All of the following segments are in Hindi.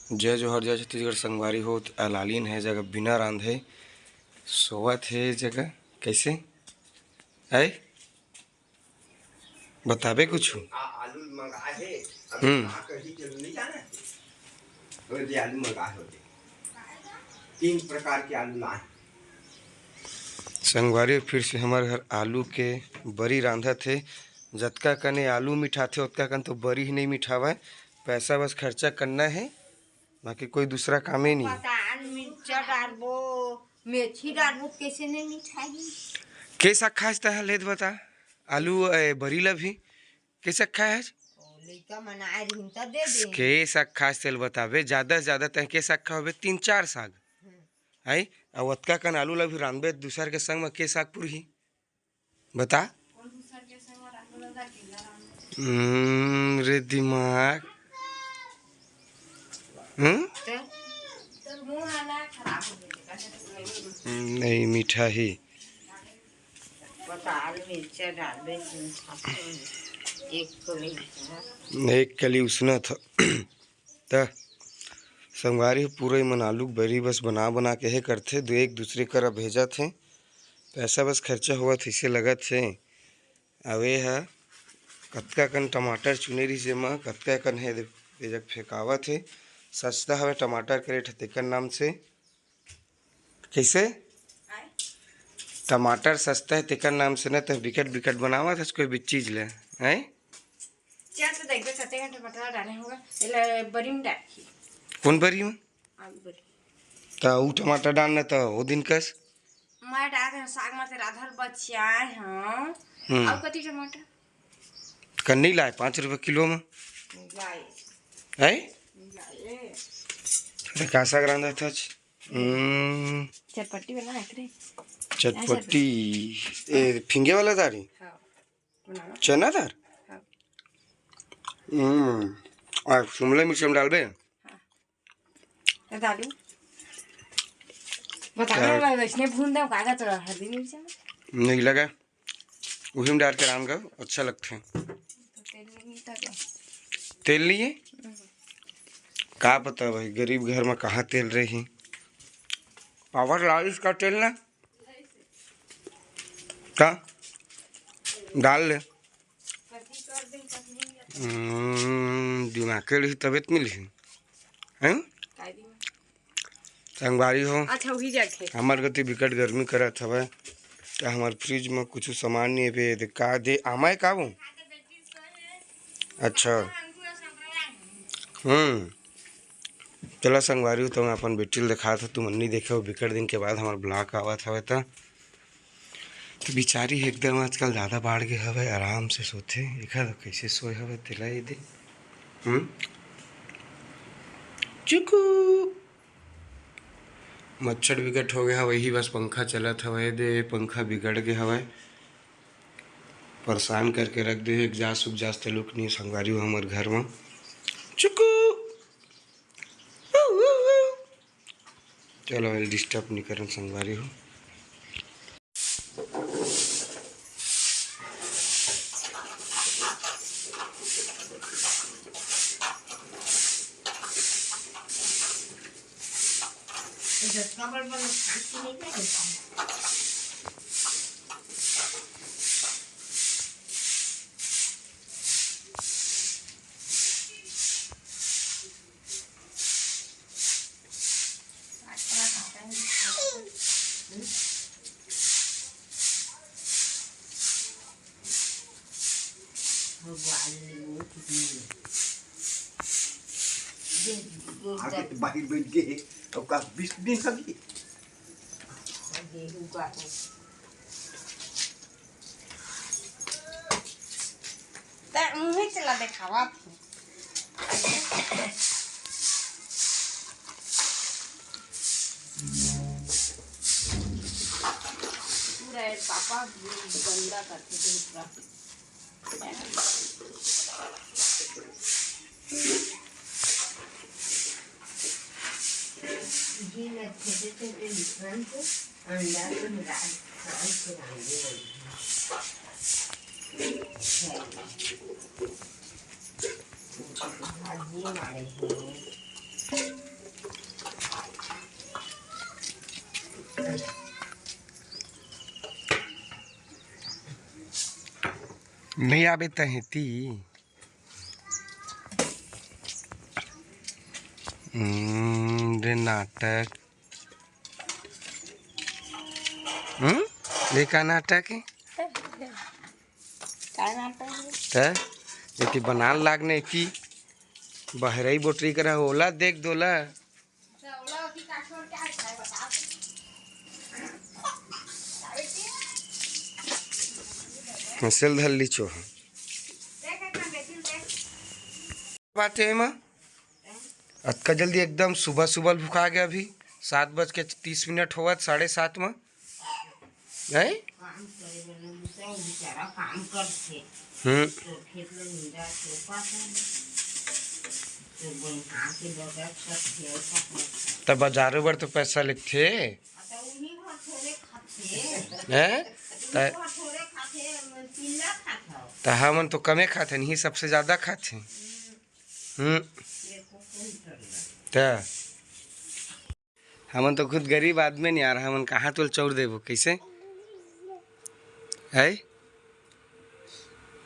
जय जोहर जय छत्तीसगढ़ संगवारी हो अलालीन है जगह बिना रांधे सोवत है जगह कैसे है बताबे कुछ। आलू मंगाए है आलू मंगाए होते 3 प्रकार के आलू लाए। संगवारी फिर से हमारे घर आलू के बरी रांधा थे। जतका कने आलू मिठाथे उतका कन तो बरी ही नहीं मिठावा। पैसा बस खर्चा करना है, बाकी कोई दूसरा काम ही नहीं। मिर्चा डालबो मेथी डालबो कैसे नहीं मिठाई कैसा खास है लेद बता आलू बरी ला भी कैसा खा है लइका मनाए रही त दे दे के साग खास तेल बतावे ज्यादा से ज्यादा तय के साग खावे 3-4 साग है और अतका कन आलू ला भी रांधबे दूसर के संग में के साग पुरही बता। रे दिमाग नहीं मीठा ही मिर्चा डालबे एक कली उसना था त संगवारी पूरे मन आलू बरी बस बना बना के हे करथे दो एक दूसरे करा भेजा थे। पैसा बस खर्चा हुआ थे इसे लगा थे। अवे है कतका कन टमाटर चुने रही से माँ कतका कन है बेजक फेंकावा थे। सस्ता हवे टमाटर के रेट तेकर नाम से कैसे टमाटर सस्ता है तेकर नाम से न तो बिकट बिकट बनावा था कोई भी चीज ले है चार तो देखबे 7 घंटे टमाटर डाले होगा एला बरी में डाल कौन बरी में आलू बरी तो वो टमाटर डालना तो वो दिन कस मैं डाल साग में तेरा आधार बचाए हां अब कति टमाटर कन नहीं लाए 5 रुपये किलो में लाए है लाए का साग रांधा था चटपटी बना है चटपटी फिंगे वाला दारी हां चना दार और शिमला मिर्च हम डालबे हां डालू बता ना वैष्णव भून दो कागज तो हल्दी मिर्च नहीं लगा वही में डाल के राम का अच्छा लगते हैं। तेल लिए का पता भाई गरीब घर में कहाँ तेल रही पावर लाइस का तेल ना का डाल ले दिमाग के लिए तबीयत मिली है संगवारी हो। अच्छा वही जाके हमार गति विकट गर्मी करत हवे तो हमार फ्रिज में कुछ सामान नहीं है का दे आमाय का वो अच्छा चला संगवारी हो तो मैं अपन बेटी दिखा था तुम नहीं देखे हो विकट दिन के बाद हमार ब्लॉक आवा था तो बेचारी एकदम आजकल ज़्यादा बाढ़ गए हवे आराम से सोते देखा तो कैसे सोए हवे दिलाई दे चुकू मच्छर विकट हो गया वही बस पंखा चला था वह दे पंखा बिगड़ गया हवा परेशान करके रख दे एग्जास्ट उग्जास्ट लुक नहीं संगवारी हो हमारे घर में चुकू चलो डिस्टर्ब नहीं करन संगवारी हो। आगे तो बाहर बैठ गए अब का 20 दिन खाली मुँह चला दिखावा पूरा पापा गंदा करके दूसरा ये छोटे छोटे डिफरेंट अंडा से मिला भाजी मारे हैं नहीं आबे तहेती रे नाटक ये का नाटक है ये बनाल लागने की बहरई बोटरी करा ओला देख दोला हंसल धल लीचो बात है माँ अतका जल्दी एकदम सुबह सुबह भुखा गया अभी 7:30 हुआ 7:30 में है तब बाजारों पर तो पैसा लिखते हैं हमन तो कमे खाते नहीं सबसे ज्यादा खाते हमन तो खुद गरीब आदमी नहीं आ रहा हमन कहाँ तो चौर देबो कैसे है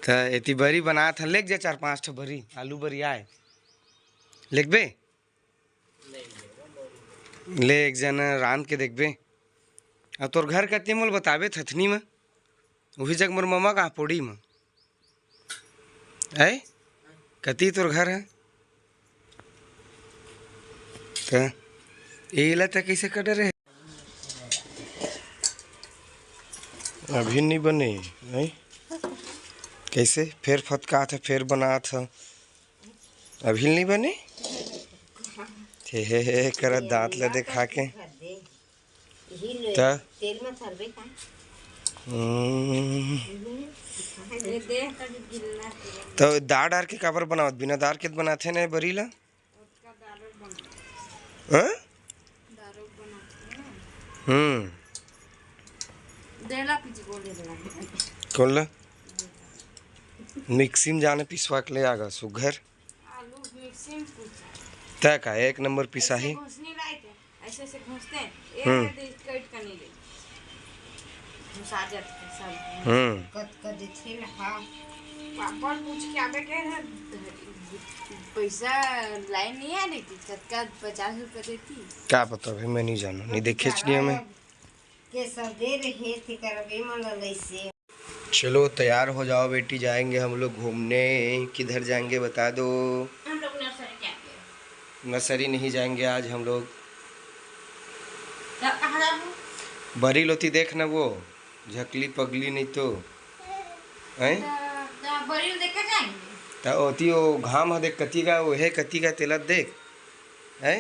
तो इतनी बरी बना था लेक जा 4-5 ठो बरी आलू बरी आए लेख बे ले एक जना रांध के देखबे और तोर घर कते मोल बताबे थथनी में वही जग मोर ममा कहाँ पोड़ी में है कती तोर घर है तो ये तो कैसे कट रहे अभी नहीं बने है कैसे फिर फटका था फिर बना था अभी नहीं बने थे कर दांत लदे खा के तेल में थरबे का तो दाड़ डार के काबर बनावत बिना दार के बनाते न बरीला हाँ कौन ला मिक्सी में जाने पिसवा के ले आगा सुघर तय का 1 नंबर पिसा ही ऐसे ऐसे घुसते हैं कट करने ले घुसा जाते सब कट कर देते ना पापा पूछ के आबे के है पैसा लाइन नहीं आ रही थी कटका 50 रुपए देती क्या पता भाई मैं नहीं जानू नहीं देखे नहीं हमें के सब दे रहे थे करबे मन ऐसे चलो तैयार हो जाओ बेटी जाएंगे हम लोग घूमने किधर जाएंगे बता दो हम लोग नर्सरी जाएंगे नर्सरी नहीं जाएंगे आज हम लोग कहाँ जाओ बरी लोती देख ना वो झकली पगली नहीं तो हैं बड़ी देख जाएंगे तो ओती वो घाम है देख कती का वो है कती का तिलक देख है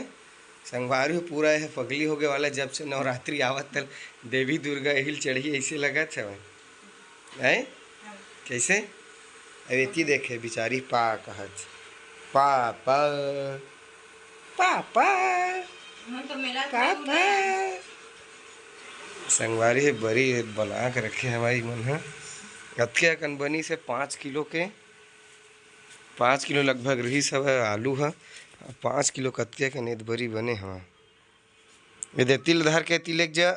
संगवारी पूरा है पगली हो गए वाला जब से नवरात्रि आवत तल देवी दुर्गा हिल चढ़ी ऐसे लगा था है कैसे अब इतनी देखे बेचारी पा कहत पापा पापा पापा संगवारी है बड़ी बना के रखे हमारी मन है कतके कनबनी से 5 किलो के 5 किलो लगभग रही सब है आलू है 5 किलो कतके के नेत बरी बने हाँ ये तिल धर के तिलक जा